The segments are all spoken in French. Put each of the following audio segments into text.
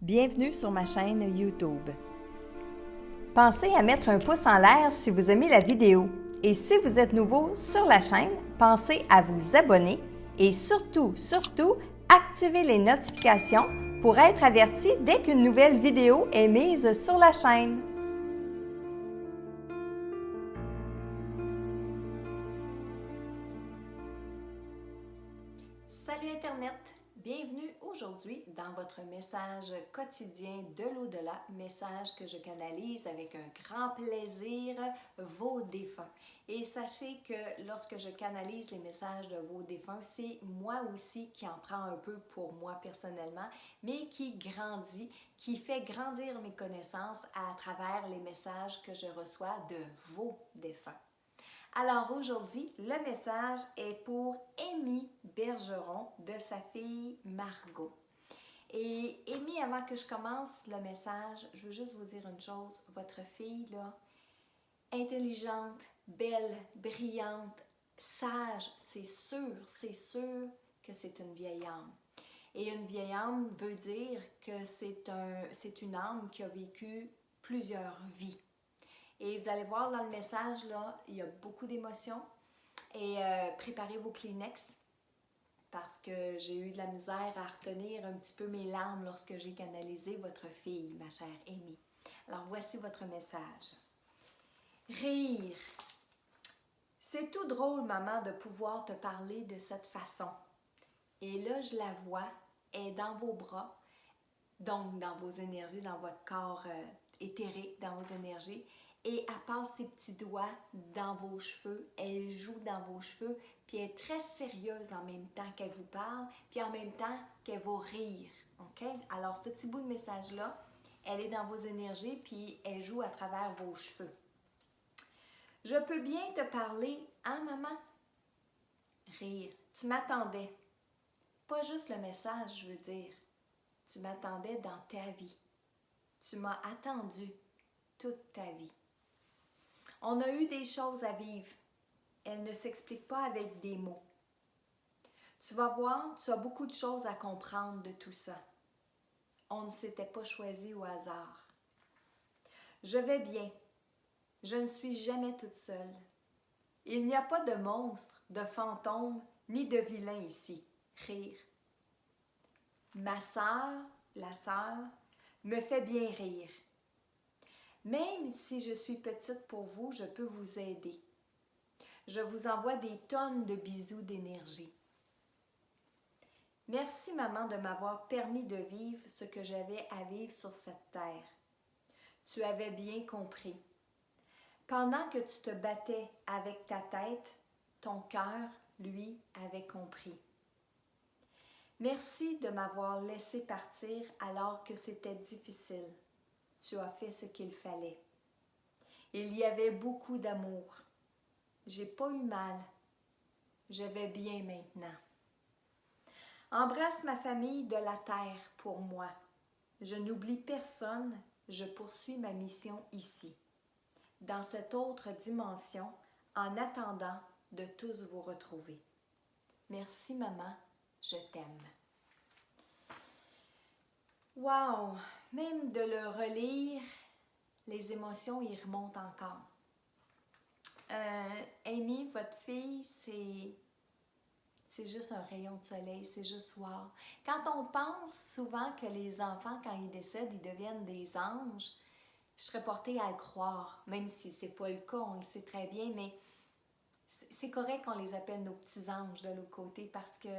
Bienvenue sur ma chaîne YouTube. Pensez à mettre un pouce en l'air si vous aimez la vidéo. Et si vous êtes nouveau sur la chaîne, pensez à vous abonner et surtout, activez les notifications pour être averti dès qu'une nouvelle vidéo est mise sur la chaîne. Salut Internet! Bienvenue aujourd'hui dans votre message quotidien de l'au-delà, message que je canalise avec un grand plaisir, vos défunts. Et sachez que lorsque je canalise les messages de vos défunts, c'est moi aussi qui en prends un peu pour moi personnellement, mais qui grandit, qui fait grandir mes connaissances à travers les messages que je reçois de vos défunts. Alors aujourd'hui, le message est pour Amy Bergeron de sa fille Margot. Et Amy, avant que je commence le message, je veux juste vous dire une chose. Votre fille, là, intelligente, belle, brillante, sage, c'est sûr que c'est une vieille âme. Et une vieille âme veut dire que c'est une âme qui a vécu plusieurs vies. Et vous allez voir dans le message, là, il y a beaucoup d'émotions. Et préparez vos Kleenex parce que j'ai eu de la misère à retenir un petit peu mes larmes lorsque j'ai canalisé votre fille, ma chère Amy. Alors voici votre message. Rire. C'est tout drôle, maman, de pouvoir te parler de cette façon. Et là, je la vois, elle est dans vos bras, donc dans vos énergies, dans votre corps éthérique, dans vos énergies. Et elle passe ses petits doigts dans vos cheveux, elle joue dans vos cheveux, puis elle est très sérieuse en même temps qu'elle vous parle, puis en même temps qu'elle va rire. OK? Alors, ce petit bout de message-là, elle est dans vos énergies, puis elle joue à travers vos cheveux. Je peux bien te parler, hein, maman? Rire. Tu m'attendais. Pas juste le message, je veux dire. Tu m'attendais dans ta vie. Tu m'as attendu toute ta vie. On a eu des choses à vivre. Elles ne s'expliquent pas avec des mots. Tu vas voir, tu as beaucoup de choses à comprendre de tout ça. On ne s'était pas choisi au hasard. Je vais bien. Je ne suis jamais toute seule. Il n'y a pas de monstres, de fantômes, ni de vilains ici. Rire. Ma sœur, la sœur, me fait bien rire. Même si je suis petite pour vous, je peux vous aider. Je vous envoie des tonnes de bisous d'énergie. Merci, maman, de m'avoir permis de vivre ce que j'avais à vivre sur cette terre. Tu avais bien compris. Pendant que tu te battais avec ta tête, ton cœur, lui, avait compris. Merci de m'avoir laissé partir alors que c'était difficile. Tu as fait ce qu'il fallait. Il y avait beaucoup d'amour. J'ai pas eu mal. Je vais bien maintenant. Embrasse ma famille de la terre pour moi. Je n'oublie personne, je poursuis ma mission ici, dans cette autre dimension, en attendant de tous vous retrouver. Merci maman, je t'aime. Wow! Même de le relire, les émotions y remontent encore. Amy, votre fille, c'est juste un rayon de soleil, c'est juste wow. Quand on pense souvent que les enfants, quand ils décèdent, ils deviennent des anges, je serais portée à le croire, même si c'est pas le cas, on le sait très bien, mais c'est correct qu'on les appelle nos petits anges de l'autre côté parce que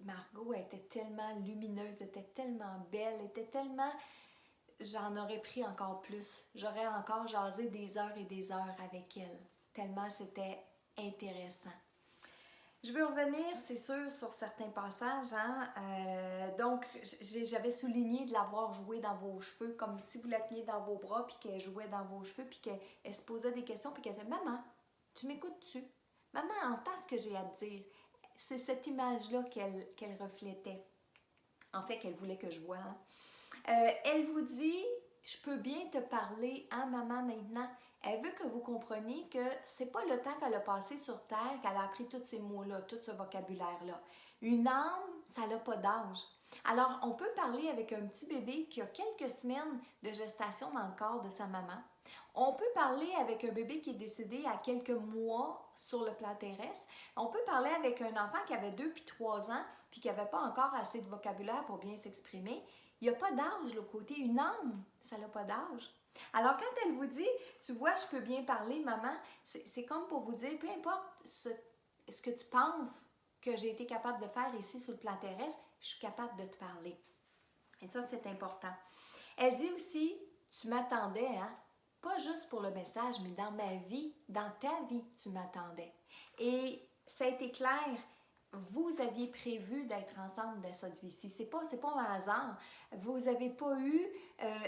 Margot était tellement lumineuse, était tellement belle, était tellement... J'en aurais pris encore plus. J'aurais encore jasé des heures et des heures avec elle, tellement c'était intéressant. Je veux revenir, c'est sûr, sur certains passages. Donc, j'avais souligné de l'avoir joué dans vos cheveux, comme si vous la teniez dans vos bras, puis qu'elle jouait dans vos cheveux, puis qu'elle se posait des questions, puis qu'elle disait « Maman, tu m'écoutes-tu? Maman entend ce que j'ai à te dire. » C'est cette image-là qu'elle reflétait. En fait, qu'elle voulait que je voie. Elle vous dit « Je peux bien te parler, hein, maman, maintenant? » Elle veut que vous compreniez que c'est pas le temps qu'elle a passé sur Terre qu'elle a appris tous ces mots-là, tout ce vocabulaire-là. Une âme, ça n'a pas d'âge. Alors, on peut parler avec un petit bébé qui a quelques semaines de gestation dans le corps de sa maman. On peut parler avec un bébé qui est décédé à quelques mois sur le plan terrestre. On peut parler avec un enfant qui avait 2 puis 3 ans puis qui n'avait pas encore assez de vocabulaire pour bien s'exprimer. Il n'y a pas d'âge, le côté. Une âme, ça n'a pas d'âge. Alors, quand elle vous dit, tu vois, je peux bien parler, maman, c'est comme pour vous dire, peu importe ce que tu penses que j'ai été capable de faire ici sur le plan terrestre, je suis capable de te parler. Et ça, c'est important. Elle dit aussi, tu m'attendais, hein? Pas juste pour le message, mais dans ma vie, dans ta vie, tu m'attendais. Et ça a été clair, vous aviez prévu d'être ensemble dans cette vie-ci. C'est pas un hasard. Vous n'avez pas eu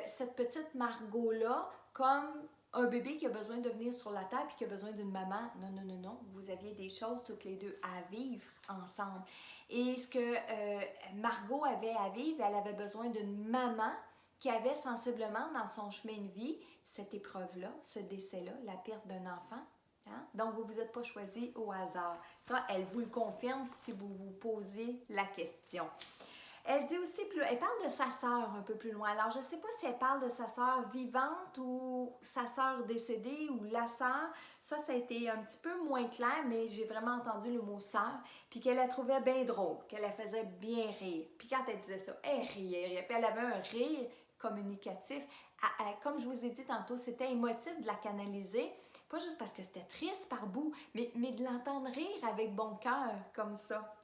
cette petite Margot-là comme un bébé qui a besoin de venir sur la terre et qui a besoin d'une maman. Non, non, non, non. Vous aviez des choses toutes les deux à vivre ensemble. Et ce que Margot avait à vivre, elle avait besoin d'une maman qui avait sensiblement dans son chemin de vie cette épreuve-là, ce décès-là, la perte d'un enfant. Hein? Donc, vous ne vous êtes pas choisi au hasard. Ça, elle vous le confirme si vous vous posez la question. Elle dit aussi, elle parle de sa sœur un peu plus loin. Alors, je ne sais pas si elle parle de sa sœur vivante ou sa sœur décédée ou la sœur. Ça a été un petit peu moins clair, mais j'ai vraiment entendu le mot sœur. Puis qu'elle la trouvait bien drôle, qu'elle la faisait bien rire. Puis quand elle disait ça, elle riait. Puis elle avait un rire communicatif. Comme je vous ai dit tantôt, c'était émotif de la canaliser. Pas juste parce que c'était triste par bout, mais de l'entendre rire avec bon cœur, comme ça.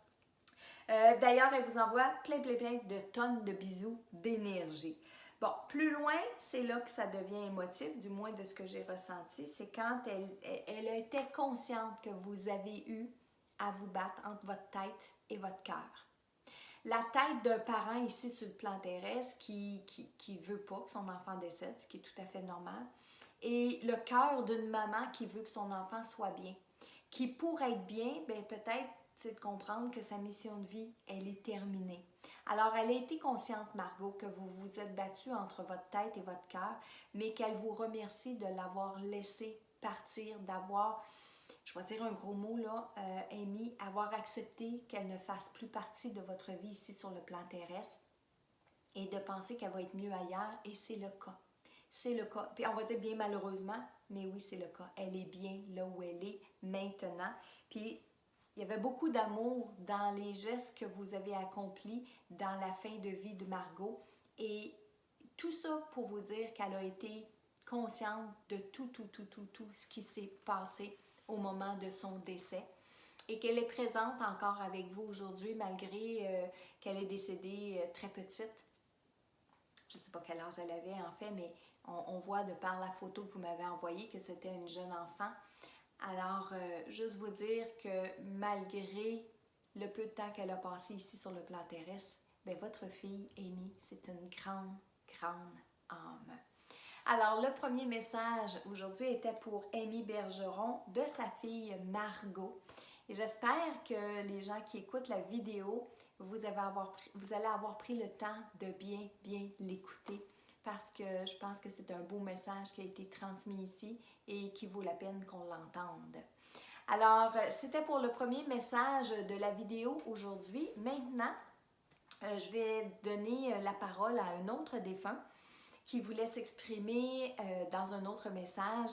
D'ailleurs, elle vous envoie plein de tonnes de bisous d'énergie. Bon, plus loin, c'est là que ça devient émotif, du moins de ce que j'ai ressenti. C'est quand elle était consciente que vous avez eu à vous battre entre votre tête et votre cœur. La tête d'un parent ici sur le plan terrestre qui veut pas que son enfant décède, ce qui est tout à fait normal. Et le cœur d'une maman qui veut que son enfant soit bien. Qui pour être bien, bien peut-être c'est de comprendre que sa mission de vie, elle est terminée. Alors, elle a été consciente, Margot, que vous vous êtes battue entre votre tête et votre cœur, mais qu'elle vous remercie de l'avoir laissé partir, d'avoir, je vais dire un gros mot là, Amy, avoir accepté qu'elle ne fasse plus partie de votre vie ici sur le plan terrestre et de penser qu'elle va être mieux ailleurs, et c'est le cas. C'est le cas. Puis on va dire bien malheureusement, mais oui, c'est le cas. Elle est bien là où elle est maintenant. Puis il y avait beaucoup d'amour dans les gestes que vous avez accomplis dans la fin de vie de Margot. Et tout ça pour vous dire qu'elle a été consciente de tout ce qui s'est passé au moment de son décès. Et qu'elle est présente encore avec vous aujourd'hui, malgré qu'elle est décédée très petite. Je ne sais pas quel âge elle avait en fait, mais on voit de par la photo que vous m'avez envoyée que c'était une jeune enfant. Alors, juste vous dire que malgré le peu de temps qu'elle a passé ici sur le plan terrestre, bien, votre fille, Amy, c'est une grande âme. Alors, le premier message aujourd'hui était pour Amy Bergeron de sa fille Margot. Et j'espère que les gens qui écoutent la vidéo, vous allez avoir pris le temps de bien l'écouter, parce que je pense que c'est un beau message qui a été transmis ici et qui vaut la peine qu'on l'entende. Alors, c'était pour le premier message de la vidéo aujourd'hui. Maintenant, je vais donner la parole à un autre défunt qui voulait s'exprimer dans un autre message,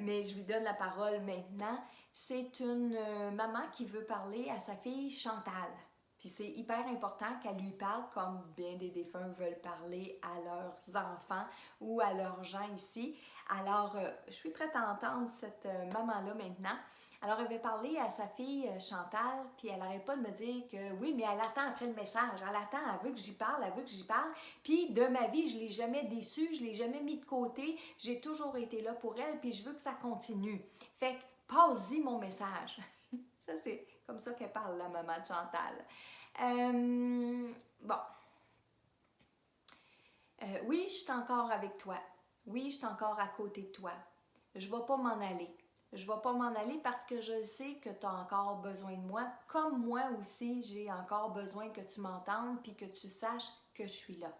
mais je lui donne la parole maintenant. C'est une maman qui veut parler à sa fille Chantal. Puis c'est hyper important qu'elle lui parle comme bien des défunts veulent parler à leurs enfants ou à leurs gens ici. Alors, je suis prête à entendre cette maman-là maintenant. Alors, elle va parler à sa fille Chantal, puis elle n'arrête pas de me dire que oui, mais elle attend après le message. Elle attend, elle veut que j'y parle, elle veut que j'y parle. Puis de ma vie, je ne l'ai jamais déçue, je ne l'ai jamais mis de côté. J'ai toujours été là pour elle, puis je veux que ça continue. Fait que passe-y mon message. Ça, c'est comme ça qu'elle parle, la maman de Chantal. Bon. Oui, je suis encore avec toi. Oui, je suis encore à côté de toi. Je ne vais pas m'en aller. Je ne vais pas m'en aller parce que je sais que tu as encore besoin de moi. Comme moi aussi, j'ai encore besoin que tu m'entendes puis que tu saches que je suis là.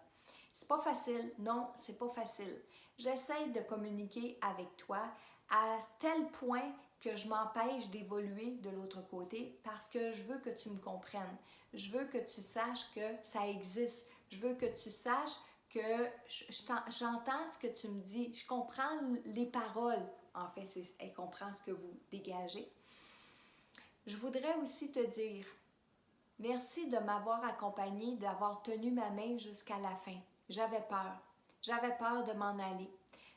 C'est pas facile. Non, c'est pas facile. J'essaie de communiquer avec toi à tel point que je m'empêche d'évoluer de l'autre côté parce que je veux que tu me comprennes. Je veux que tu saches que ça existe. Je veux que tu saches que j'entends ce que tu me dis. Je comprends les paroles. En fait, elle comprend ce que vous dégagez. Je voudrais aussi te dire merci de m'avoir accompagnée, d'avoir tenu ma main jusqu'à la fin. J'avais peur. J'avais peur de m'en aller.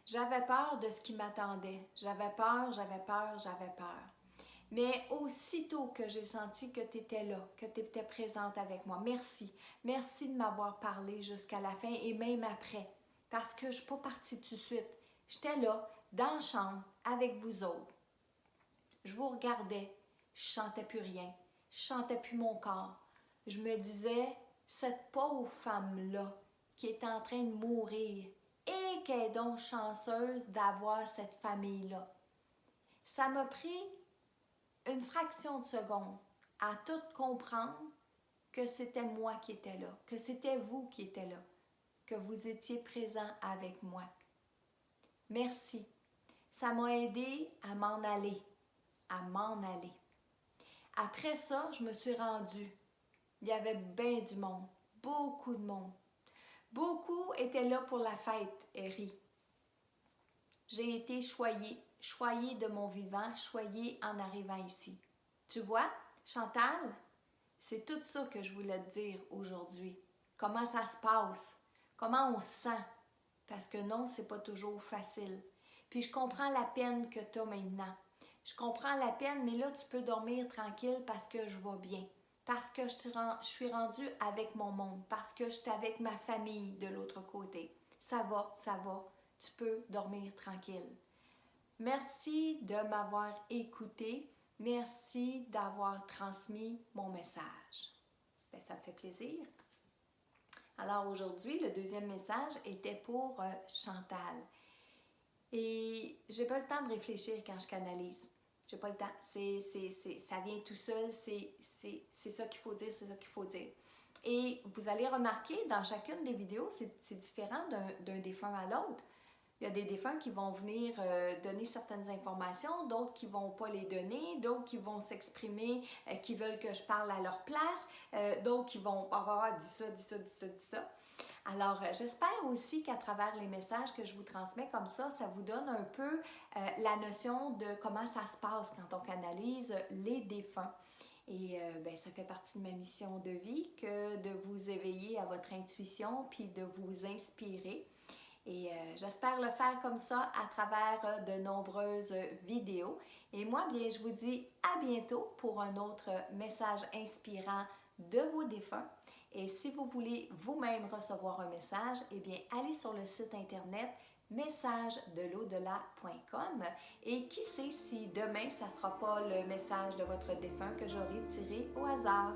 J'avais peur de ce qui m'attendait. J'avais peur. Mais aussitôt que j'ai senti que tu étais là, que tu étais présente avec moi, merci. Merci de m'avoir parlé jusqu'à la fin et même après. Parce que je ne suis pas partie tout de suite. J'étais là, dans la chambre, avec vous autres. Je vous regardais. Je ne chantais plus rien. Je ne sentais plus mon corps. Je me disais, cette pauvre femme-là qui est en train de mourir et qu'elle est donc chanceuse d'avoir cette famille-là. Ça m'a pris une fraction de seconde à tout comprendre que c'était moi qui étais là, que c'était vous qui étiez là, que vous étiez présent avec moi. Merci. Ça m'a aidé à m'en aller, Après ça, je me suis rendue. Il y avait bien du monde, beaucoup de monde. Beaucoup étaient là pour la fête, Harry. J'ai été choyée de mon vivant, choyée en arrivant ici. Tu vois, Chantal, c'est tout ça que je voulais te dire aujourd'hui. Comment ça se passe, comment on se sent. Parce que non, c'est pas toujours facile. Puis je comprends la peine que tu as maintenant. Je comprends la peine, mais là, tu peux dormir tranquille parce que je vais bien. Parce que je suis rendue avec mon monde. Parce que je suis avec ma famille de l'autre côté. Ça va. Tu peux dormir tranquille. Merci de m'avoir écouté. Merci d'avoir transmis mon message. Bien, ça me fait plaisir. Alors aujourd'hui, le deuxième message était pour Chantal. Et j'ai pas le temps de réfléchir quand je canalise. J'ai pas le temps. Ça vient tout seul. C'est ça qu'il faut dire, Et vous allez remarquer, dans chacune des vidéos, c'est différent d'un défunt à l'autre. Il y a des défunts qui vont venir donner certaines informations, d'autres qui ne vont pas les donner, d'autres qui vont s'exprimer, qui veulent que je parle à leur place, d'autres qui vont dis ça. Alors, j'espère aussi qu'à travers les messages que je vous transmets comme ça vous donne un peu la notion de comment ça se passe quand on canalise les défunts. Et ça fait partie de ma mission de vie que de vous éveiller à votre intuition puis de vous inspirer. Et j'espère le faire comme ça à travers de nombreuses vidéos. Et moi, bien, je vous dis à bientôt pour un autre message inspirant de vos défunts. Et si vous voulez vous-même recevoir un message, eh bien, allez sur le site internet messagedelau-delà.com et qui sait si demain, ça ne sera pas le message de votre défunt que j'aurai tiré au hasard.